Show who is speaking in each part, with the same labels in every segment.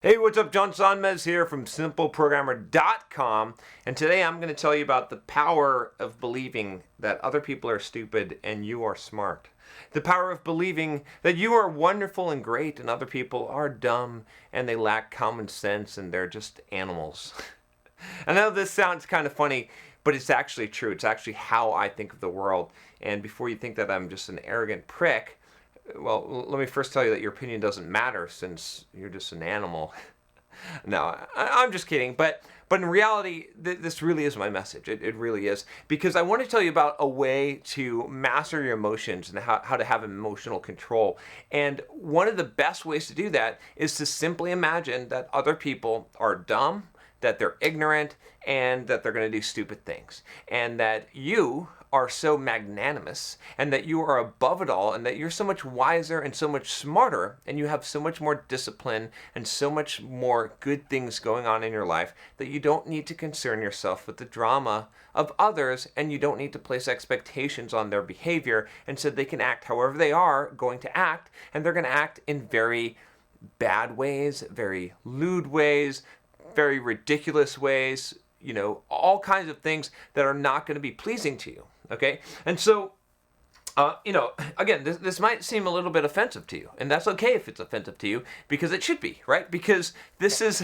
Speaker 1: Hey, what's up? John Sonmez here from SimpleProgrammer.com, and today I'm going to tell you about the power of believing that other people are stupid and you are smart. The power of believing that you are wonderful and great and other people are dumb and they lack common sense and they're just animals. I know this sounds kind of funny, but it's actually true. It's actually how I think of the world. And before you think that I'm just an arrogant prick, well, let me first tell you that your opinion doesn't matter since you're just an animal. No, I'm just kidding. But in reality, this really is my message. It really is. Because I want to tell you about a way to master your emotions and how to have emotional control. And one of the best ways to do that is to simply imagine that other people are dumb, that they're ignorant, and that they're going to do stupid things. And that you are so magnanimous and that you are above it all and that you're so much wiser and so much smarter and you have so much more discipline and so much more good things going on in your life that you don't need to concern yourself with the drama of others and you don't need to place expectations on their behavior, and so they can act however they are going to act, and they're going to act in very bad ways, very lewd ways, very ridiculous ways, all kinds of things that are not going to be pleasing to you. Okay? And so, again, this might seem a little bit offensive to you, and that's okay if it's offensive to you, because it should be, right? Because this is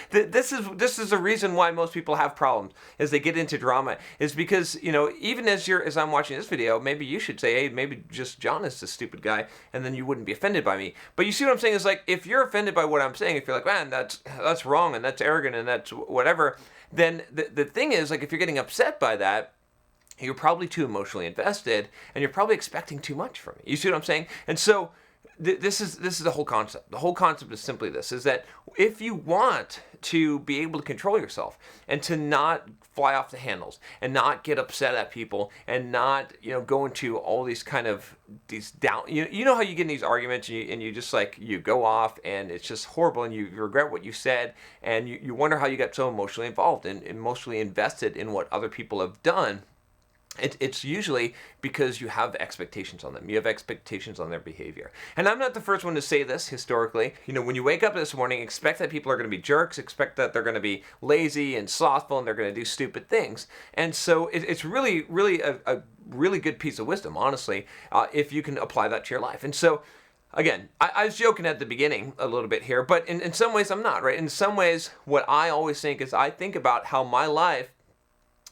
Speaker 1: this is the reason why most people have problems as they get into drama, is because, even as I'm watching this video, maybe you should say, hey, maybe just John is a stupid guy, and then you wouldn't be offended by me. But you see what I'm saying is, like, if you're offended by what I'm saying, if you're like, man, that's wrong and that's arrogant and that's whatever, then the thing is, like, if you're getting upset by that, you're probably too emotionally invested, and you're probably expecting too much from it. You see what I'm saying? And so this is the whole concept. The whole concept is simply this: is that if you want to be able to control yourself and to not fly off the handles and not get upset at people and not go into all these kind of these down, you know how you get in these arguments and you just like you go off and it's just horrible and you regret what you said and you wonder how you got so emotionally involved and emotionally invested in what other people have done. It's usually because you have expectations on them. You have expectations on their behavior. And I'm not the first one to say this historically. When you wake up this morning, expect that people are going to be jerks, expect that they're going to be lazy and slothful, and they're going to do stupid things. And so it's really, really a really good piece of wisdom, honestly, if you can apply that to your life. And so, again, I was joking at the beginning a little bit here, but in some ways I'm not, right? In some ways, what I always think is I think about how my life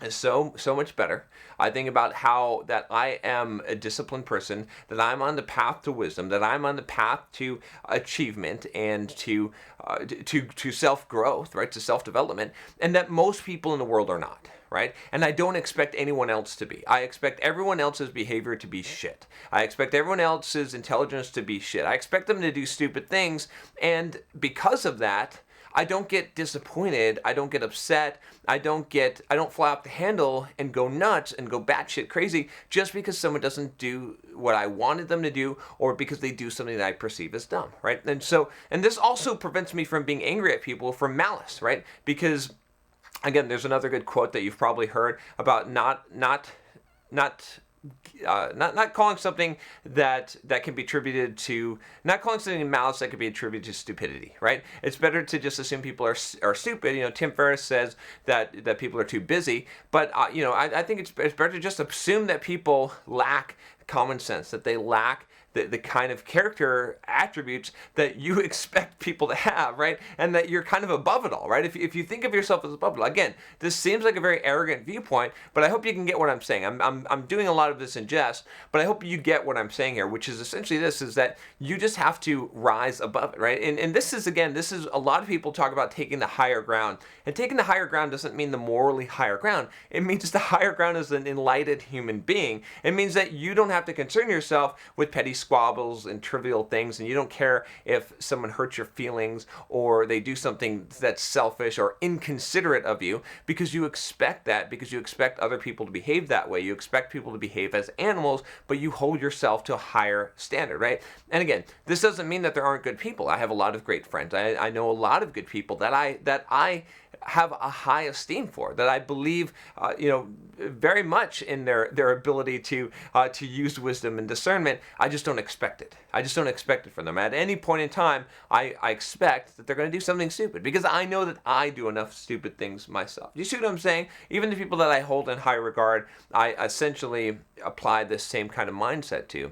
Speaker 1: is so much better. I think about how that I am a disciplined person, that I'm on the path to wisdom, that I'm on the path to achievement and to self-growth, right, to self-development, and that most people in the world are not, right? And I don't expect anyone else to be. I expect everyone else's behavior to be shit. I expect everyone else's intelligence to be shit. I expect them to do stupid things, and because of that, I don't get disappointed, I don't get upset, I don't fly off the handle and go nuts and go batshit crazy just because someone doesn't do what I wanted them to do or because they do something that I perceive as dumb, right? And this also prevents me from being angry at people for malice, right? Because, again, there's another good quote that you've probably heard about not calling something that can be attributed to, not calling something malice that could be attributed to stupidity, right? It's better to just assume people are stupid. Tim Ferriss says that people are too busy, but I think it's better to just assume that people lack common sense, that they lack the kind of character attributes that you expect people to have, right? And that you're kind of above it all, right? If you think of yourself as above it all, again, this seems like a very arrogant viewpoint, but I hope you can get what I'm saying. I'm doing a lot of this in jest, but I hope you get what I'm saying here, which is essentially this, is that you just have to rise above it, right? And this is a lot of people talk about taking the higher ground, and taking the higher ground doesn't mean the morally higher ground. It means the higher ground as an enlightened human being. It means that you don't have to concern yourself with petty squabbles and trivial things, and you don't care if someone hurts your feelings or they do something that's selfish or inconsiderate of you, because you expect that, because you expect other people to behave that way. You expect people to behave as animals, but you hold yourself to a higher standard, right? And again, this doesn't mean that there aren't good people. I have a lot of great friends. I know a lot of good people that I have a high esteem for, that I believe, very much in their ability to use wisdom and discernment. I just don't don't expect it. I just don't expect it from them. At any point in time, I expect that they're going to do something stupid because I know that I do enough stupid things myself. You see what I'm saying? Even the people that I hold in high regard, I essentially apply this same kind of mindset to.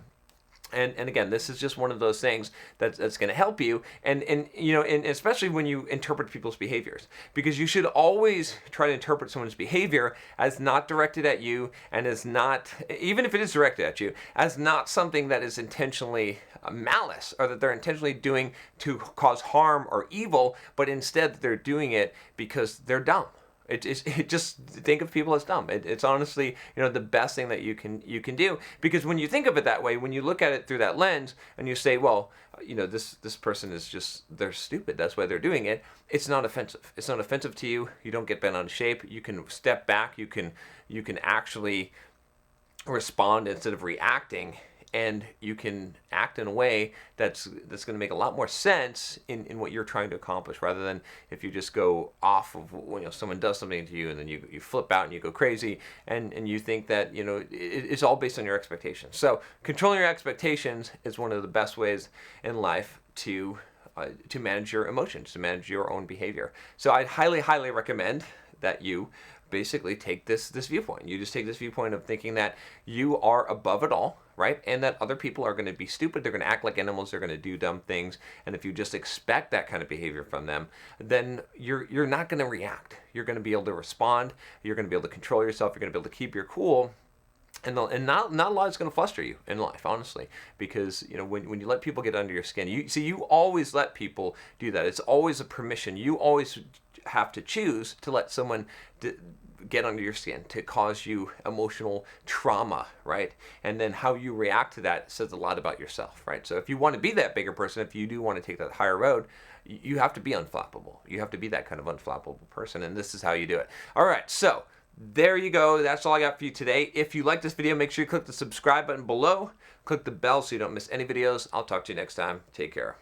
Speaker 1: And again, this is just one of those things that's going to help you, and especially when you interpret people's behaviors, because you should always try to interpret someone's behavior as not directed at you, and as not, even if it is directed at you, as not something that is intentionally malice, or that they're intentionally doing to cause harm or evil, but instead they're doing it because they're dumb. It just think of people as dumb. It's honestly, the best thing that you can do, because when you think of it that way, when you look at it through that lens and you say, well, this person is just, they're stupid, that's why they're doing it. It's not offensive. It's not offensive to you. You don't get bent out of shape. You can step back. You can actually respond instead of reacting. And you can act in a way that's going to make a lot more sense in what you're trying to accomplish, rather than if you just go off of, someone does something to you and then you flip out and you go crazy and you think that it's all based on your expectations. So controlling your expectations is one of the best ways in life to manage your emotions, to manage your own behavior. So I'd highly recommend that you basically take this viewpoint. You just take this viewpoint of thinking that you are above it all, right? And that other people are going to be stupid. They're going to act like animals. They're going to do dumb things. And if you just expect that kind of behavior from them, then you're not going to react. You're going to be able to respond. You're going to be able to control yourself. You're going to be able to keep your cool. And not a lot is going to fluster you in life, honestly, because when you let people get under your skin, you always let people do that. It's always a permission. You always have to choose to let someone get under your skin, to cause you emotional trauma, right? And then how you react to that says a lot about yourself, right? So if you want to be that bigger person, if you do want to take that higher road, you have to be unflappable. You have to be that kind of unflappable person, and this is how you do it. All right, so there you go. That's all I got for you today. If you like this video, make sure you click the subscribe button below. Click the bell so you don't miss any videos. I'll talk to you next time. Take care.